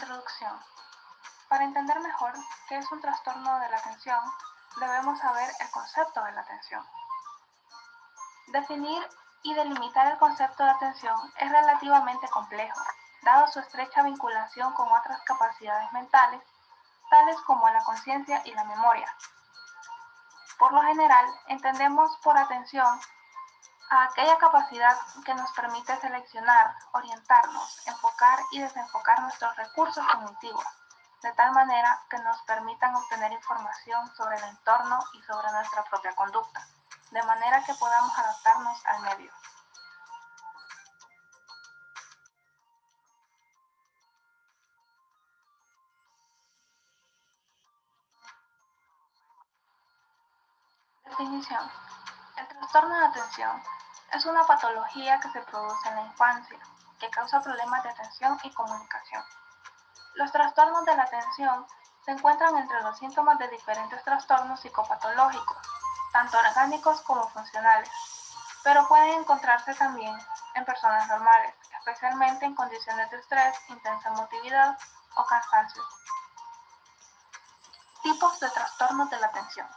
Introducción. Para entender mejor qué es un trastorno de la atención, debemos saber el concepto de la atención. Definir y delimitar el concepto de atención es relativamente complejo, dado su estrecha vinculación con otras capacidades mentales, tales como la conciencia y la memoria. Por lo general, entendemos por atención a aquella capacidad que nos permite seleccionar, orientarnos, enfocar y desenfocar nuestros recursos cognitivos, de tal manera que nos permitan obtener información sobre el entorno y sobre nuestra propia conducta, de manera que podamos adaptarnos al medio. Definición. El trastorno de atención es una patología que se produce en la infancia, que causa problemas de atención y comunicación. Los trastornos de la atención se encuentran entre los síntomas de diferentes trastornos psicopatológicos, tanto orgánicos como funcionales, pero pueden encontrarse también en personas normales, especialmente en condiciones de estrés, intensa emotividad o cansancio. Tipos de trastornos de la atención.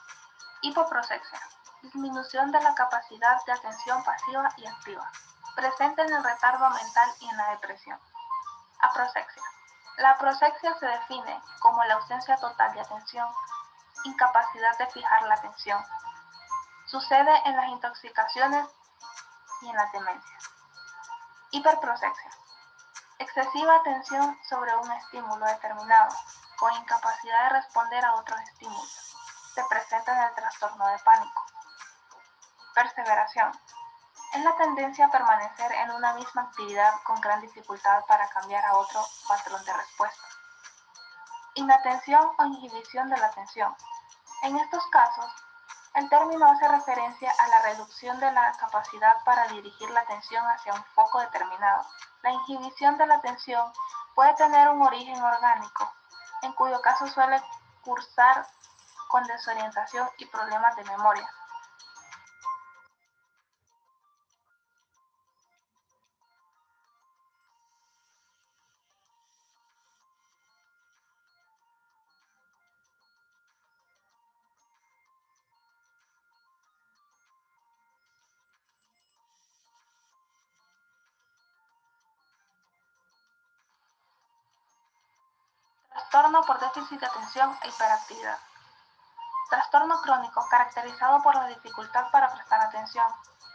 Hipoprosexia. Disminución de la capacidad de atención pasiva y activa, presente en el retardo mental y en la depresión. Aprosexia. La aprosexia se define como la ausencia total de atención, incapacidad de fijar la atención. Sucede en las intoxicaciones y en las demencias. Hiperprosexia. Excesiva atención sobre un estímulo determinado, con incapacidad de responder a otros estímulos. Se presenta en el trastorno de pánico. Perseveración. Es la tendencia a permanecer en una misma actividad con gran dificultad para cambiar a otro patrón de respuesta. Inatención o inhibición de la atención. En estos casos, el término hace referencia a la reducción de la capacidad para dirigir la atención hacia un foco determinado. La inhibición de la atención puede tener un origen orgánico, en cuyo caso suele cursar con desorientación y problemas de memoria. Trastorno por déficit de atención e hiperactividad. Trastorno crónico caracterizado por la dificultad para prestar atención,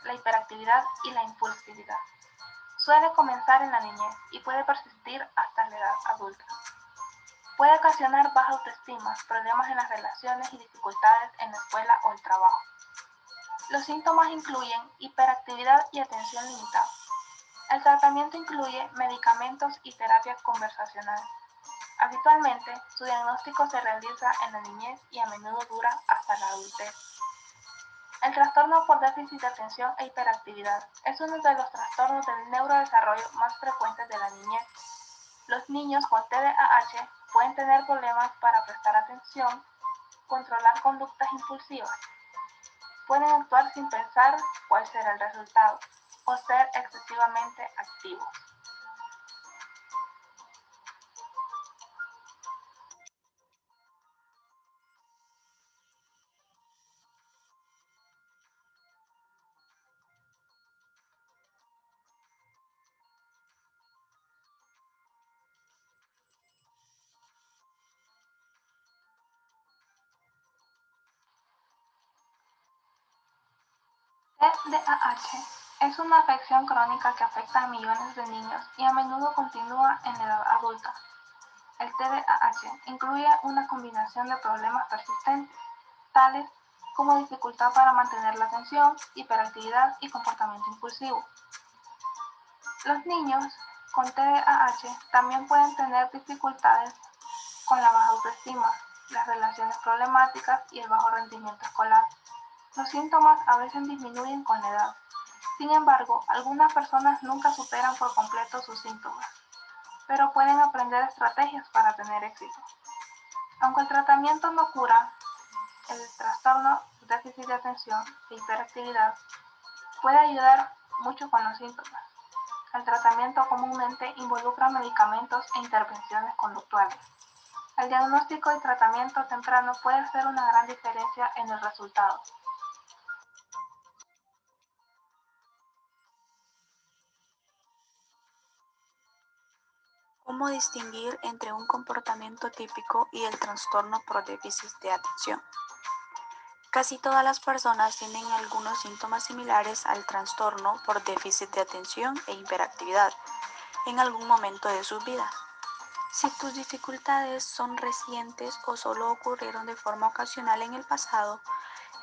la hiperactividad y la impulsividad. Suele comenzar en la niñez y puede persistir hasta la edad adulta. Puede ocasionar baja autoestima, problemas en las relaciones y dificultades en la escuela o el trabajo. Los síntomas incluyen hiperactividad y atención limitada. El tratamiento incluye medicamentos y terapia conversacional. Habitualmente, su diagnóstico se realiza en la niñez y a menudo dura hasta la adultez. El trastorno por déficit de atención e hiperactividad es uno de los trastornos del neurodesarrollo más frecuentes de la niñez. Los niños con TDAH pueden tener problemas para prestar atención, controlar conductas impulsivas, pueden actuar sin pensar cuál será el resultado o ser excesivamente activos. TDAH es una afección crónica que afecta a millones de niños y a menudo continúa en la edad adulta. El TDAH incluye una combinación de problemas persistentes, tales como dificultad para mantener la atención, hiperactividad y comportamiento impulsivo. Los niños con TDAH también pueden tener dificultades con la baja autoestima, las relaciones problemáticas y el bajo rendimiento escolar. Los síntomas a veces disminuyen con la edad. Sin embargo, algunas personas nunca superan por completo sus síntomas, pero pueden aprender estrategias para tener éxito. Aunque el tratamiento no cura el trastorno de déficit de atención e hiperactividad, puede ayudar mucho con los síntomas. El tratamiento comúnmente involucra medicamentos e intervenciones conductuales. El diagnóstico y tratamiento temprano puede hacer una gran diferencia en el resultado. ¿Cómo distinguir entre un comportamiento típico y el trastorno por déficit de atención? Casi todas las personas tienen algunos síntomas similares al trastorno por déficit de atención e hiperactividad en algún momento de su vida. Si tus dificultades son recientes o solo ocurrieron de forma ocasional en el pasado,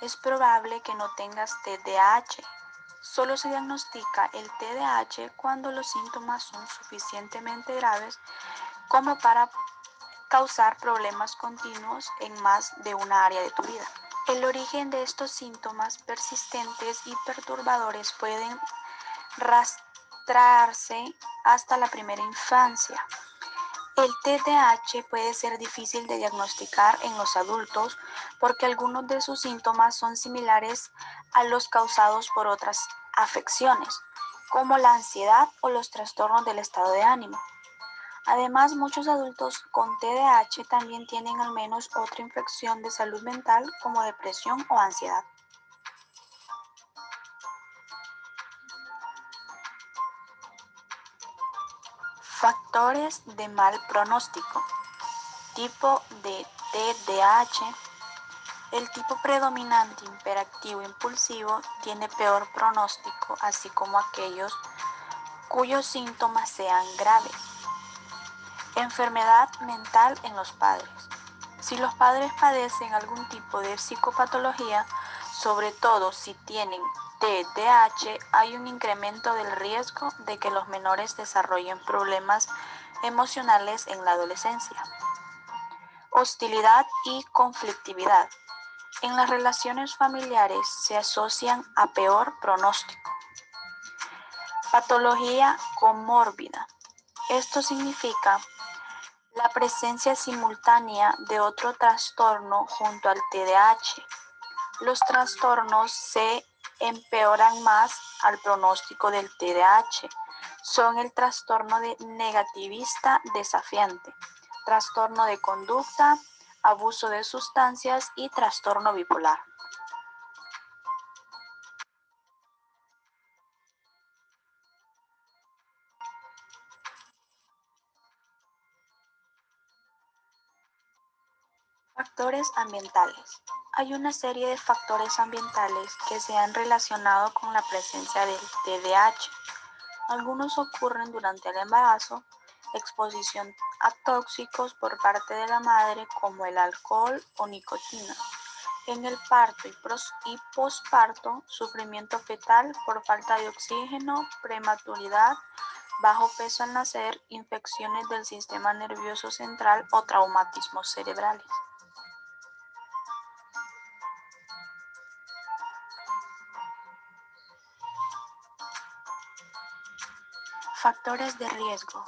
es probable que no tengas TDAH. Solo se diagnostica el TDAH cuando los síntomas son suficientemente graves como para causar problemas continuos en más de una área de tu vida. El origen de estos síntomas persistentes y perturbadores pueden rastrearse hasta la primera infancia. El TDAH puede ser difícil de diagnosticar en los adultos porque algunos de sus síntomas son similares a los causados por otras afecciones, como la ansiedad o los trastornos del estado de ánimo. Además, muchos adultos con TDAH también tienen al menos otra infección de salud mental como depresión o ansiedad. Factores de mal pronóstico. Tipo de TDAH. El tipo predominante hiperactivo impulsivo tiene peor pronóstico, así como aquellos cuyos síntomas sean graves. Enfermedad mental en los padres. Si los padres padecen algún tipo de psicopatología, sobre todo si tienen TDAH, hay un incremento del riesgo de que los menores desarrollen problemas emocionales en la adolescencia. Hostilidad y conflictividad. En las relaciones familiares se asocian a peor pronóstico. Patología comórbida. Esto significa la presencia simultánea de otro trastorno junto al TDAH. Los trastornos se empeoran más al pronóstico del TDAH. Son el trastorno negativista desafiante, trastorno de conducta, abuso de sustancias y trastorno bipolar. Factores ambientales. Hay una serie de factores ambientales que se han relacionado con la presencia del TDAH. Algunos ocurren durante el embarazo, exposición a tóxicos por parte de la madre como el alcohol o nicotina. En el parto y posparto, sufrimiento fetal por falta de oxígeno, prematuridad, bajo peso al nacer, infecciones del sistema nervioso central o traumatismos cerebrales. Factores de riesgo.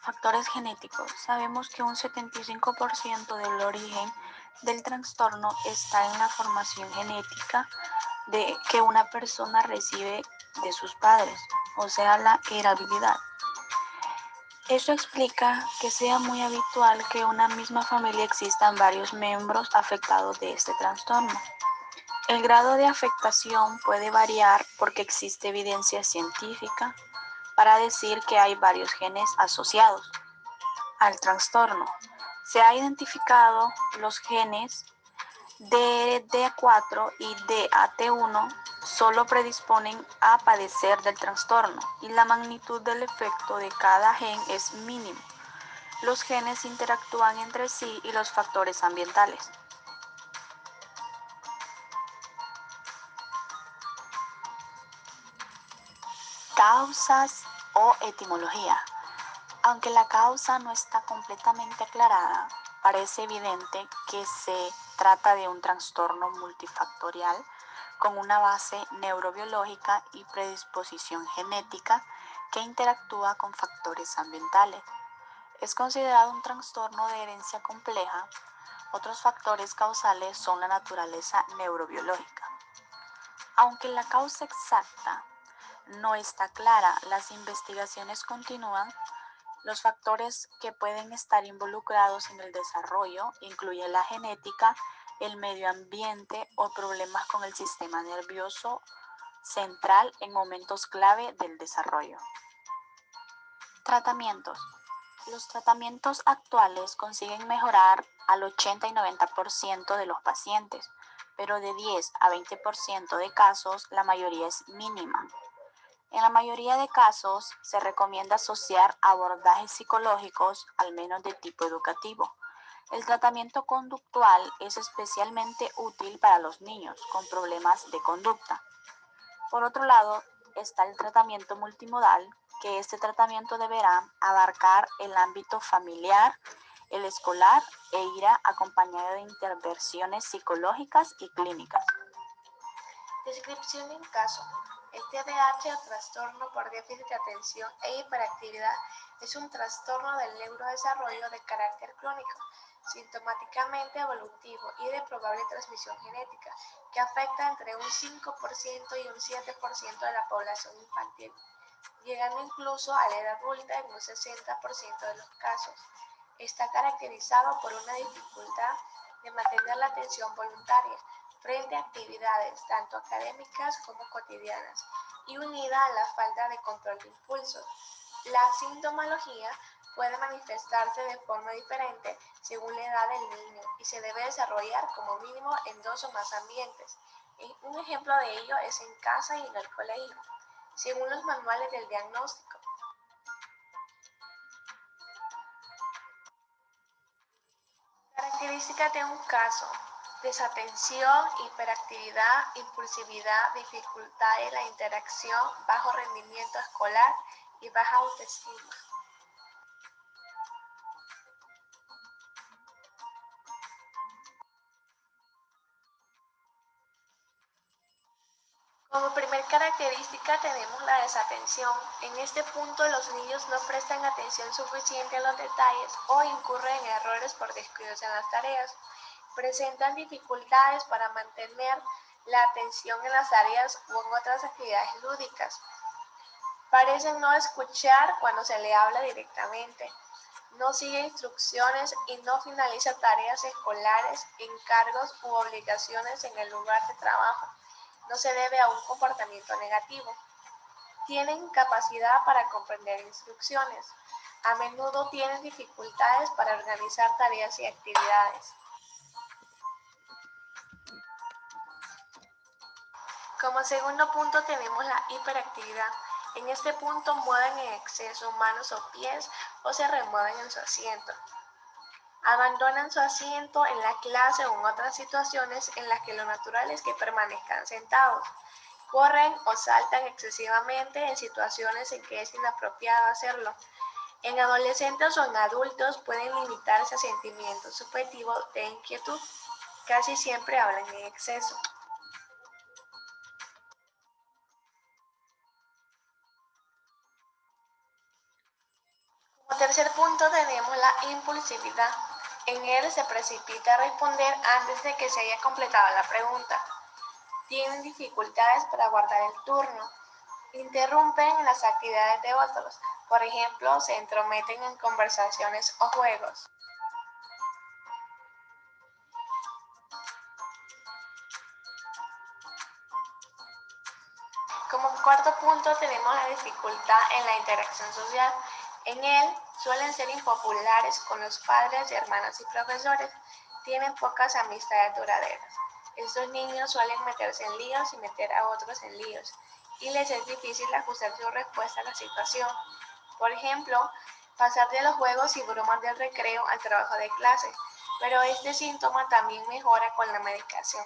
Factores genéticos. Sabemos que un 75% del origen del trastorno está en la formación genética que una persona recibe de sus padres, o sea, la heredabilidad. Eso explica que sea muy habitual que en una misma familia existan varios miembros afectados de este trastorno. El grado de afectación puede variar porque existe evidencia científica para decir que hay varios genes asociados al trastorno. Se ha identificado los genes DD4 y DAT1 solo predisponen a padecer del trastorno y la magnitud del efecto de cada gen es mínimo. Los genes interactúan entre sí y los factores ambientales. Causas o etimología. Aunque la causa no está completamente aclarada, parece evidente que se trata de un trastorno multifactorial con una base neurobiológica y predisposición genética que interactúa con factores ambientales. Es considerado un trastorno de herencia compleja. Otros factores causales son la naturaleza neurobiológica. Aunque la causa exacta no está clara. Las investigaciones continúan. Los factores que pueden estar involucrados en el desarrollo incluyen la genética, el medio ambiente o problemas con el sistema nervioso central en momentos clave del desarrollo. Tratamientos. Los tratamientos actuales consiguen mejorar al 80 y 90% de los pacientes, pero de 10 a 20% de casos la mayoría es mínima. En la mayoría de casos se recomienda asociar abordajes psicológicos, al menos de tipo educativo. El tratamiento conductual es especialmente útil para los niños con problemas de conducta. Por otro lado, está el tratamiento multimodal, que este tratamiento deberá abarcar el ámbito familiar, el escolar e irá acompañado de intervenciones psicológicas y clínicas. Descripción en caso. El TDAH o trastorno por déficit de atención e hiperactividad es un trastorno del neurodesarrollo de carácter crónico, sintomáticamente evolutivo y de probable transmisión genética, que afecta entre un 5% y un 7% de la población infantil, llegando incluso a la edad adulta en un 60% de los casos. Está caracterizado por una dificultad de mantener la atención voluntaria frente a actividades tanto académicas como cotidianas y unida a la falta de control de impulsos. La sintomología puede manifestarse de forma diferente según la edad del niño y se debe desarrollar como mínimo en 2 o más ambientes. Un ejemplo de ello es en casa y en el colegio, según los manuales del diagnóstico. Características de un caso: desatención, hiperactividad, impulsividad, dificultad en la interacción, bajo rendimiento escolar y baja autoestima. Como primer característica tenemos la desatención. En este punto los niños no prestan atención suficiente a los detalles o incurren en errores por descuidos en las tareas. Presentan dificultades para mantener la atención en las tareas o en otras actividades lúdicas. Parecen no escuchar cuando se le habla directamente. No sigue instrucciones y no finaliza tareas escolares, encargos u obligaciones en el lugar de trabajo. No se debe a un comportamiento negativo. Tienen capacidad para comprender instrucciones. A menudo tienen dificultades para organizar tareas y actividades. Como segundo punto tenemos la hiperactividad. En este punto mueven en exceso manos o pies o se remueven en su asiento. Abandonan su asiento en la clase o en otras situaciones en las que lo natural es que permanezcan sentados. Corren o saltan excesivamente en situaciones en que es inapropiado hacerlo. En adolescentes o en adultos pueden limitarse a sentimientos subjetivos de inquietud. Casi siempre hablan en exceso. Como tercer punto tenemos la impulsividad. En él se precipita a responder antes de que se haya completado la pregunta. Tienen dificultades para guardar el turno. Interrumpen las actividades de otros. Por ejemplo, se entrometen en conversaciones o juegos. Como cuarto punto tenemos la dificultad en la interacción social. En él suelen ser impopulares con los padres, hermanos y profesores. Tienen pocas amistades duraderas. Estos niños suelen meterse en líos y meter a otros en líos, y les es difícil ajustar su respuesta a la situación. Por ejemplo, pasar de los juegos y bromas del recreo al trabajo de clase, pero este síntoma también mejora con la medicación.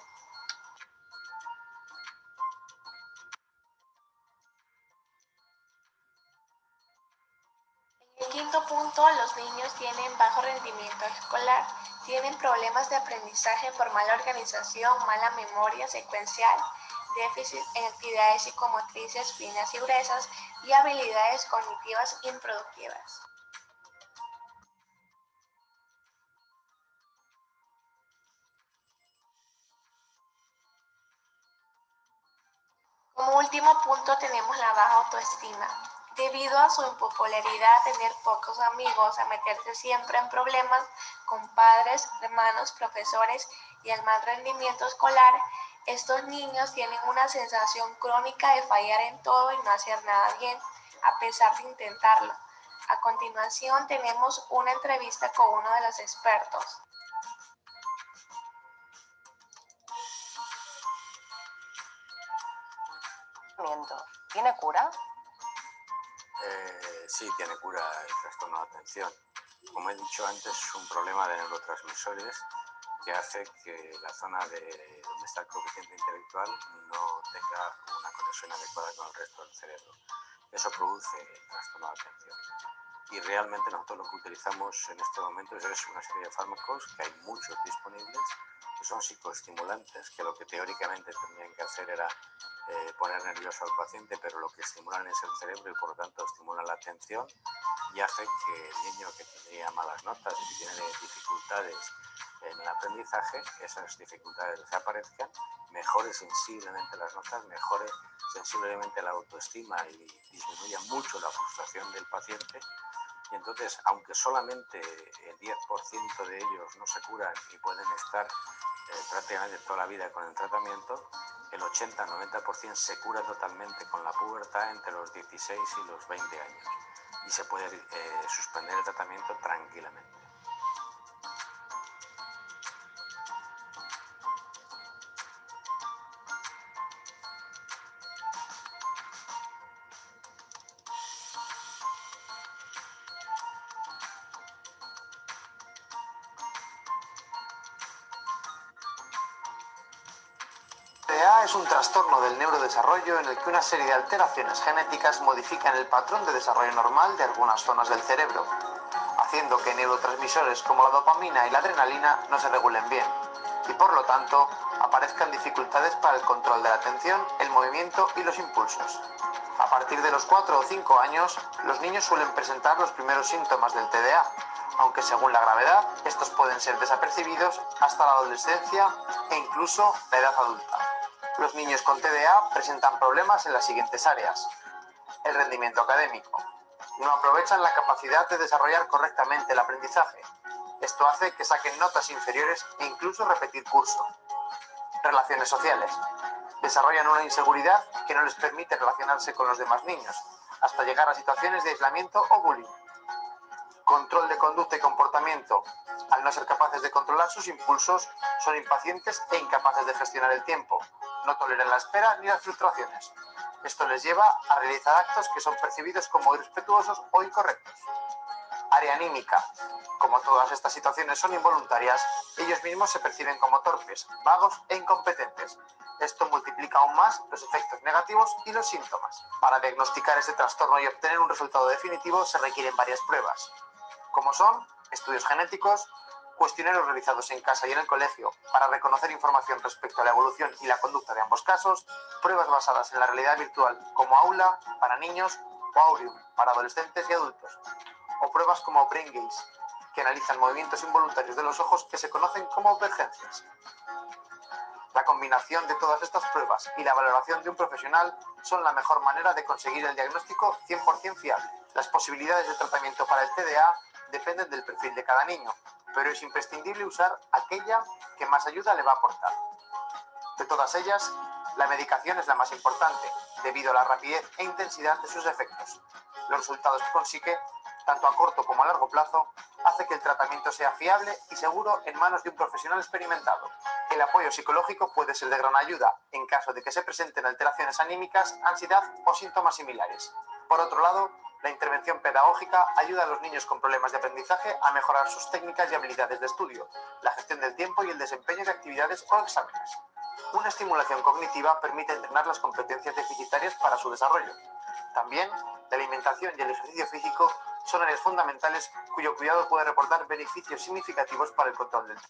El quinto punto, los niños tienen bajo rendimiento escolar, tienen problemas de aprendizaje por mala organización, mala memoria secuencial, déficit en actividades psicomotrices finas y gruesas y habilidades cognitivas improductivas. Como último punto tenemos la baja autoestima. Debido a su impopularidad, tener pocos amigos, a meterse siempre en problemas con padres, hermanos, profesores y el mal rendimiento escolar, estos niños tienen una sensación crónica de fallar en todo y no hacer nada bien, a pesar de intentarlo. A continuación tenemos una entrevista con uno de los expertos. ¿Tiene cura? Sí, tiene cura el trastorno de atención. Como he dicho antes, es un problema de neurotransmisores que hace que la zona de donde está el coeficiente intelectual no tenga una conexión adecuada con el resto del cerebro. Eso produce el trastorno de atención. Y realmente nosotros lo que utilizamos en este momento es una serie de fármacos, que hay muchos disponibles, que son psicoestimulantes, que lo que teóricamente tendrían que hacer era poner nervioso al paciente, pero lo que estimulan es el cerebro y por lo tanto estimulan la atención y hace que el niño que tendría malas notas y que tiene dificultades en el aprendizaje, esas dificultades desaparezcan, mejore sensiblemente las notas, mejore sensiblemente la autoestima y disminuya mucho la frustración del paciente. Y entonces, aunque solamente el 10% de ellos no se curan y pueden estar prácticamente toda la vida con el tratamiento, el 80-90% se cura totalmente con la pubertad entre los 16 y los 20 años y se puede suspender el tratamiento tranquilamente. TDA es un trastorno del neurodesarrollo en el que una serie de alteraciones genéticas modifican el patrón de desarrollo normal de algunas zonas del cerebro, haciendo que neurotransmisores como la dopamina y la adrenalina no se regulen bien, y por lo tanto aparezcan dificultades para el control de la atención, el movimiento y los impulsos. A partir de los 4 o 5 años, los niños suelen presentar los primeros síntomas del TDA, aunque según la gravedad, estos pueden ser desapercibidos hasta la adolescencia e incluso la edad adulta. Los niños con TDA presentan problemas en las siguientes áreas. El rendimiento académico. No aprovechan la capacidad de desarrollar correctamente el aprendizaje. Esto hace que saquen notas inferiores e incluso repetir curso. Relaciones sociales. Desarrollan una inseguridad que no les permite relacionarse con los demás niños, hasta llegar a situaciones de aislamiento o bullying. Control de conducta y comportamiento. Al no ser capaces de controlar sus impulsos, son impacientes e incapaces de gestionar el tiempo. No toleran la espera ni las frustraciones. Esto les lleva a realizar actos que son percibidos como irrespetuosos o incorrectos. Área anímica. Como todas estas situaciones son involuntarias, ellos mismos se perciben como torpes, vagos e incompetentes. Esto multiplica aún más los efectos negativos y los síntomas. Para diagnosticar este trastorno y obtener un resultado definitivo se requieren varias pruebas, como son estudios genéticos, cuestionarios realizados en casa y en el colegio para reconocer información respecto a la evolución y la conducta de ambos casos, pruebas basadas en la realidad virtual como Aula para niños o Aureum para adolescentes y adultos, o pruebas como Brain Gaze, que analizan movimientos involuntarios de los ojos que se conocen como emergencias. La combinación de todas estas pruebas y la valoración de un profesional son la mejor manera de conseguir el diagnóstico 100% fiable. Las posibilidades de tratamiento para el TDA dependen del perfil de cada niño, pero es imprescindible usar aquella que más ayuda le va a aportar. De todas ellas, la medicación es la más importante, debido a la rapidez e intensidad de sus efectos. Los resultados que consigue, tanto a corto como a largo plazo, hace que el tratamiento sea fiable y seguro en manos de un profesional experimentado. El apoyo psicológico puede ser de gran ayuda en caso de que se presenten alteraciones anímicas, ansiedad o síntomas similares. Por otro lado, la intervención pedagógica ayuda a los niños con problemas de aprendizaje a mejorar sus técnicas y habilidades de estudio, la gestión del tiempo y el desempeño de actividades o exámenes. Una estimulación cognitiva permite entrenar las competencias deficitarias para su desarrollo. También, la alimentación y el ejercicio físico son áreas fundamentales cuyo cuidado puede reportar beneficios significativos para el control del